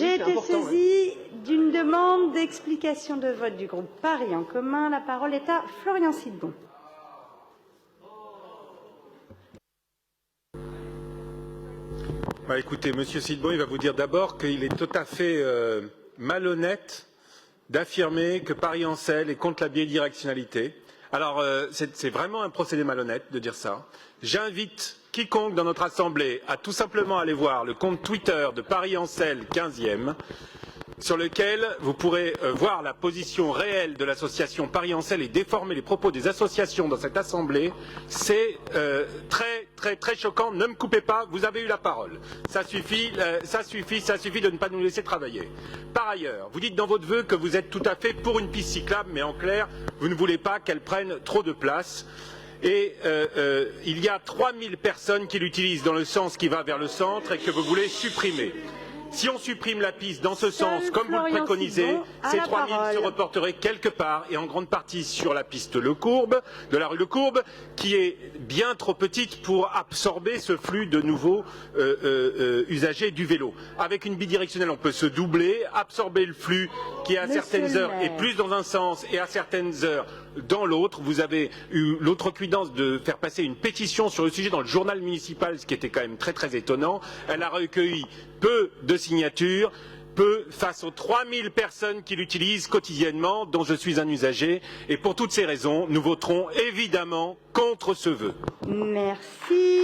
J'ai été saisie d'une demande d'explication de vote du groupe Paris en commun. La parole est à Florian Silbon. Écoutez, Monsieur Silbon, il va vous dire d'abord qu'il est tout à fait malhonnête d'affirmer que Paris Ancel est contre la bidirectionnalité. Alors, c'est vraiment un procédé malhonnête de dire ça. J'invite quiconque dans notre Assemblée à tout simplement aller voir le compte Twitter de Paris Ancel 15e, sur lequel vous pourrez voir la position réelle de l'association Paris Ancel et déformer les propos des associations dans cette Assemblée. C'est très choquant. Ne me coupez pas, vous avez eu la parole. Ça suffit de ne pas nous laisser travailler. Par ailleurs, vous dites dans votre vœu que vous êtes tout à fait pour une piste cyclable, mais en clair, vous ne voulez pas qu'elle prenne trop de place. Et il y a 3000 personnes qui l'utilisent dans le sens qui va vers le centre et que vous voulez supprimer. Si on supprime la piste dans ce sens, comme vous le préconisez, ces 3000 se reporteraient quelque part et en grande partie sur la piste Lecourbe, de la rue Lecourbe, qui est bien trop petite pour absorber ce flux de nouveaux usagers du vélo. Avec une bidirectionnelle, on peut se doubler, absorber le flux qui à certaines heures est plus dans un sens et à certaines heures dans l'autre. Vous avez eu l'outrecuidance de faire passer une pétition sur le sujet dans le journal municipal, ce qui était quand même très étonnant. Elle a recueilli peu de signatures, face aux 3000 personnes qui l'utilisent quotidiennement, dont je suis un usager. Et pour toutes ces raisons, nous voterons évidemment contre ce vœu. Merci.